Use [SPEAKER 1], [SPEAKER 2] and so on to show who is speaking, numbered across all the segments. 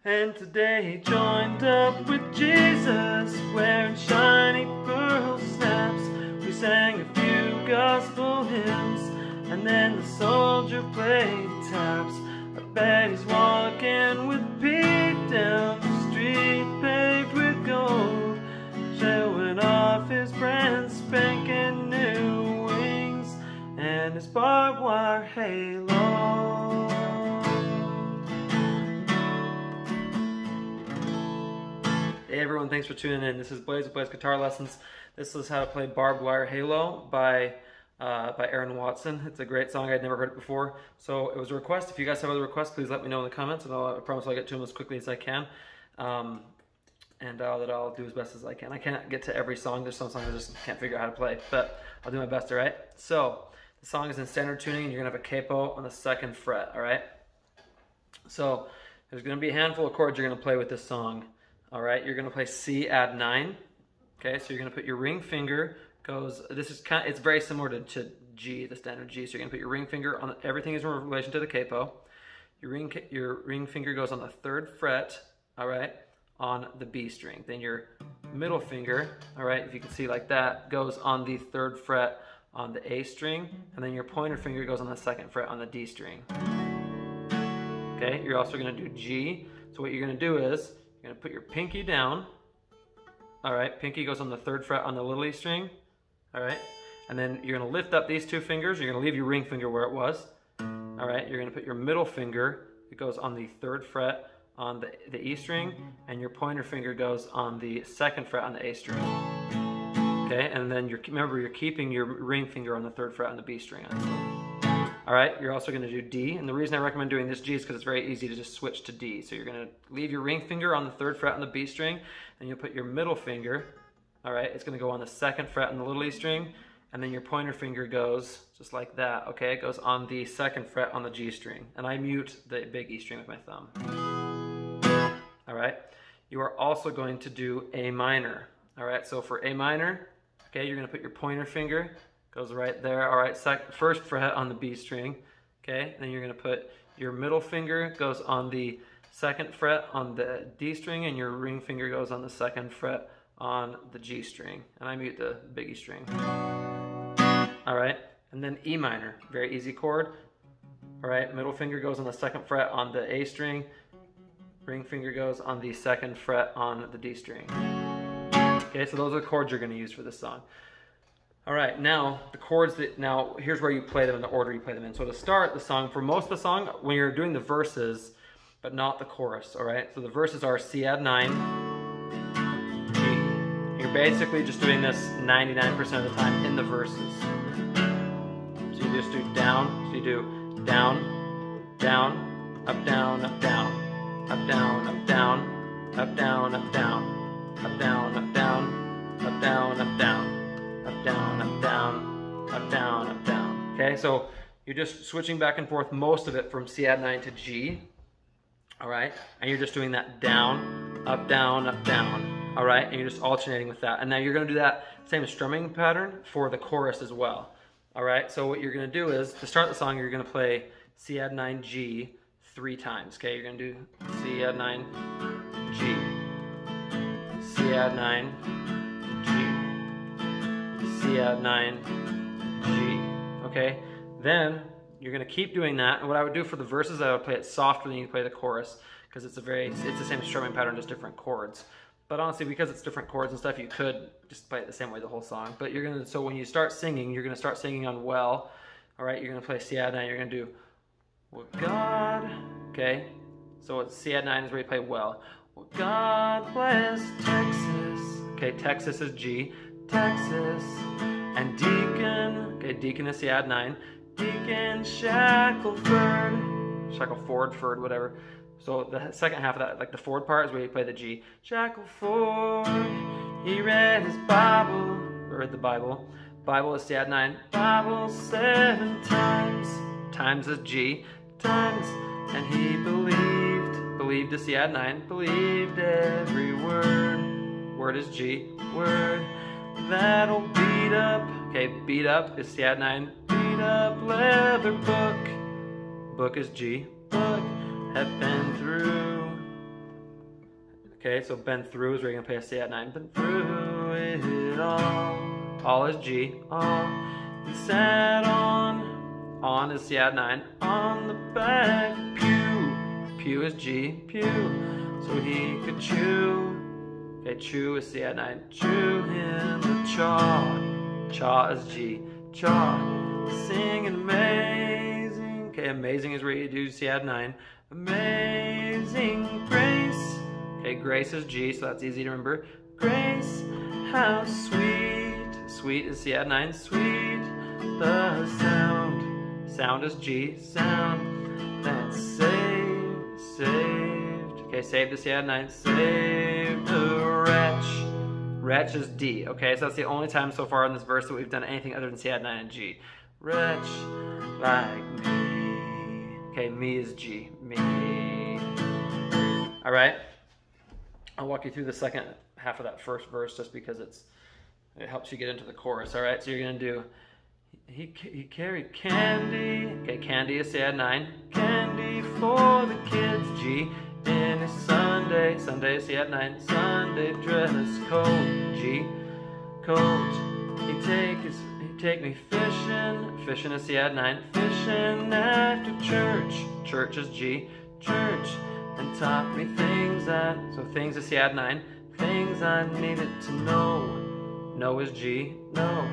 [SPEAKER 1] And today he joined up with Jesus, wearing shiny pearl snaps. We sang a few gospel hymns, and then the soldier played taps. I bet he's walking with Pete down the street paved with gold, showing off his brand spanking new wings and his barbed wire halo. Hey everyone, thanks for tuning in. This is Blaze with Blaze Guitar Lessons. This is how to play Barbed Wire Halo by Aaron Watson. It's a great song. I'd never heard it before, so it was a request. If you guys have other requests, please let me know in the comments, and I promise I'll get to them as quickly as I can. That I'll do as best as I can. I can't get to every song. There's some songs I just can't figure out how to play, but I'll do my best, all right? So, the song is in standard tuning, and you're gonna have a capo on the 2nd fret, all right? So, there's gonna be a handful of chords you're gonna play with this song, all right? You're gonna play C add 9, okay? So you're gonna put your ring finger goes, it's very similar to G, the standard G. So you're gonna put your ring finger on, everything is in relation to the capo. Your ring finger goes on the 3rd fret, all right, on the B string. Then your middle finger, all right, if you can see like that, goes on the 3rd fret on the A string, and then your pointer finger goes on the 2nd fret on the D string. Okay, you're also gonna do G. So what you're gonna do is, you're gonna put your pinky down, all right, pinky goes on the 3rd fret on the little E string, all right, and then you're gonna lift up these two fingers, you're gonna leave your ring finger where it was, all right, you're gonna put your middle finger, it goes on the 3rd fret on the E string, and your pointer finger goes on the 2nd fret on the A string. Okay, and then remember you're keeping your ring finger on the 3rd fret on the B string. All right, you're also gonna do D, and the reason I recommend doing this G is because it's very easy to just switch to D. So you're gonna leave your ring finger on the 3rd fret on the B string, and you'll put your middle finger, all right, it's gonna go on the 2nd fret on the little E string, and then your pointer finger goes just like that, okay? It goes on the 2nd fret on the G string, and I mute the big E string with my thumb. All right, you are also going to do A minor. All right, so for A minor, okay, you're gonna put your pointer finger, goes right there, all right, 1st fret on the B string, okay? Then you're gonna put your middle finger goes on the 2nd fret on the D string, and your ring finger goes on the 2nd fret on the G string, and I mute the big E string. All right, and then E minor, very easy chord. All right, middle finger goes on the 2nd fret on the A string, ring finger goes on the 2nd fret on the D string. Okay, so those are the chords you're going to use for this song. All right, now the chords here's where you play them in the order you play them in. So to start the song, for most of the song, when you're doing the verses, but not the chorus, all right? So the verses are C add 9, G. You're basically just doing this 99% of the time in the verses. So you just do down, so you do down, down, up, down, up, down. Up, down, up, down, up, down, up, down, up, down, up, down, up, down, up, down, up, down, up, down, up, down, up, down. Okay, so you're just switching back and forth most of it from C add 9 to G, all right? And you're just doing that down, up, down, all right? And you're just alternating with that. And now you're gonna do that same strumming pattern for the chorus as well, all right? So what you're gonna do is, to start the song, you're gonna play C add 9, G, 3 times, okay? You're gonna do C add 9, G, C add 9, G, C add 9, G, okay? Then you're gonna keep doing that, and what I would do for the verses, I would play it softer than you play the chorus, because it's the same strumming pattern, just different chords. But honestly, because it's different chords and stuff, you could just play it the same way the whole song. But so when you start singing, you're gonna start singing on well, all right? You're gonna play C add 9, you're gonna do well, God, okay, so C add 9 is where you play well. Well, God bless Texas, okay, Texas is G, Texas, and Deacon, okay, Deacon is C add 9, Deacon Shackleford, whatever. So the second half of that, like the Ford part, is where you play the G. Shackleford, he read his Bible, or read the Bible. Bible is C add 9, Bible 7 times, times is G, times, and he believed is C add 9, believed every word is G, word, that'll beat up, okay, beat up is C add 9, beat up leather book is G, book, have been through, Okay, so bend through is where you're gonna play a C add 9. Bend through it all. All is G, all. He sat on is C add 9. On the back pew, pew is G, pew. So he could chew. Okay, chew is C add 9. Chew him the chaw. Chaw is G, chaw. Singing amazing. Okay, amazing is where you do C add 9. Amazing grace. Okay, grace is G, so that's easy to remember. Grace, how sweet. Sweet is C add 9. Sweet, the sound. Sound is G, sound. That's saved, saved. Okay, saved is C add 9. Saved the wretch. Wretch is D. Okay, so that's the only time so far in this verse that we've done anything other than C add 9 and G. Wretch like me. Okay, me is G. Me. All right. I'll walk you through the second half of that first verse just because it helps you get into the chorus. All right, so you're gonna do. He carried candy. Okay, candy is C add 9. Candy for the kids. G. In his Sunday is C add 9. Sunday dress coat. G. Coat. He'd take me fishing. Fishing is C add 9. Fishing after church. Church is G. Church. And taught me things so things is C add 9. Things I needed to know. No is G. No.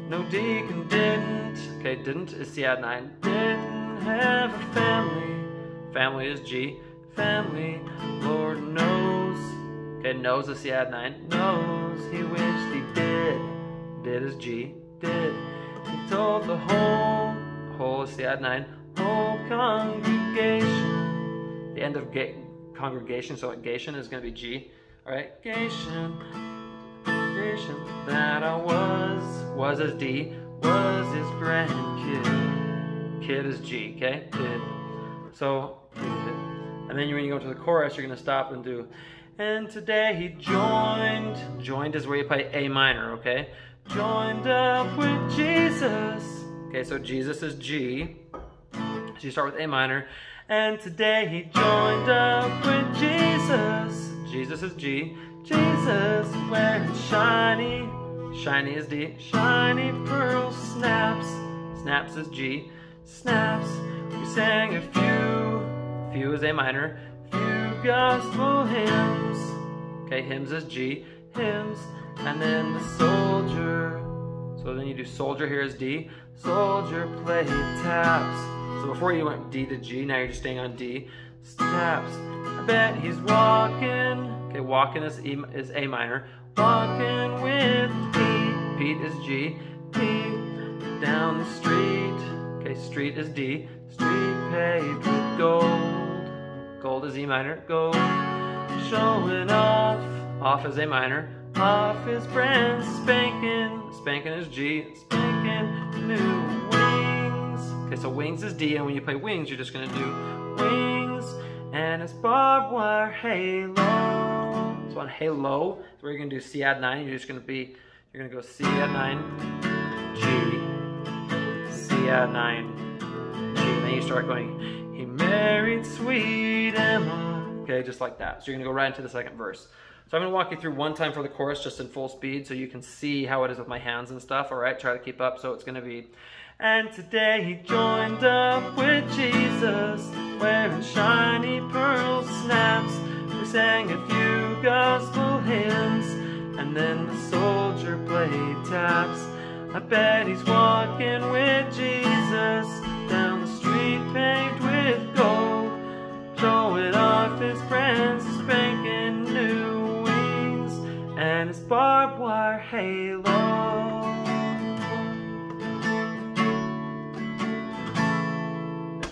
[SPEAKER 1] No deacon didn't. Okay, didn't is C add 9. Didn't have a family. Family is G. Family. Lord knows. Okay, knows is C add 9. Knows. He wished he did. Did is G. Did. He told the whole is C add 9. Whole congregation. The end of congregation, so gation is going to be G. All right, gation. That I was as D, was his grandkid. Kid is G, okay? Kid. So, and then when you go to the chorus, you're gonna stop and do, and today he joined. Joined is where you play A minor, okay? Joined up with Jesus. Okay, so Jesus is G. So you start with A minor. And today he joined up with Jesus. Jesus is G. Jesus wearing shiny. Shiny is D. Shiny pearl snaps. Snaps is G. Snaps. We sang a few. Few is A minor. Few gospel hymns. Okay, hymns is G. Hymns. And then the soldier. So then you do soldier here is D. Soldier played taps. So before you went D to G, now you're just staying on D. Taps. I bet he's walking. Okay, walking is A minor. Walking with Pete. Pete is G. Pete down the street. Okay, street is D. Street paved with gold. Gold is E minor. Gold. Showing off. Off is A minor. Off is brand spanking. Spanking is G. Spanking new wings. Okay, so wings is D, and when you play wings, you're just gonna do wings. And it's barbed wire halo. So on halo, is where you're gonna do C add 9. You're gonna go C add 9, G, C add 9, G. And then you start going, he married sweet Emma. Okay, just like that. So you're gonna go right into the second verse. So I'm gonna walk you through one time for the chorus just in full speed so you can see how it is with my hands and stuff. All right, try to keep up. So it's gonna be, and today he joined up with Jesus, wearing shiny pearl snaps. We sang a few gospel hymns, and then the soldier played taps. I bet he's walking with Jesus down the street paved with gold, showing off his brand spanking new wings and his barbed wire halo.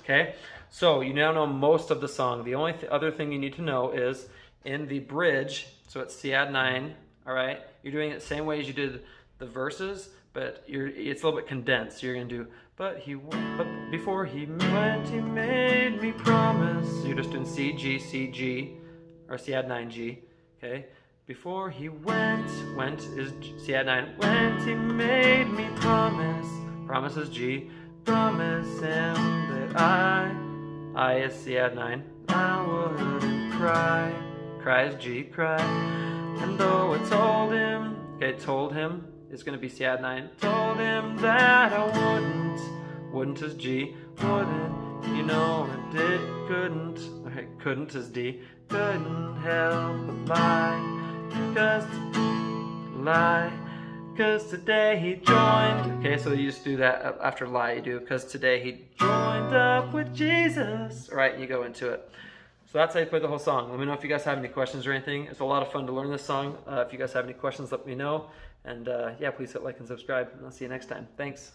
[SPEAKER 1] Okay, so you now know most of the song. The only other thing you need to know is in the bridge, so it's C add 9, all right? You're doing it the same way as you did the verses, but it's a little bit condensed. So you're gonna do, but before he went, he made me promise. So you're just doing C, G, C, G, or C add 9, G, okay? Before he went is C add 9. Went, he made me promise. Promise is G. Promise him that I is C add 9. I wouldn't cry. cry is G, cry. And though I told him, okay, told him is going to be C-add-9. Told him that I wouldn't is G, wouldn't, you know I did, couldn't, okay, couldn't is D, couldn't help but lie, cause today he joined, okay, so you just do that after lie, you do, cause today he joined up with Jesus, all right, and you go into it. So that's how you play the whole song. Let me know if you guys have any questions or anything. It's a lot of fun to learn this song. If you guys have any questions, let me know. And yeah, please hit like and subscribe, and I'll see you next time. Thanks.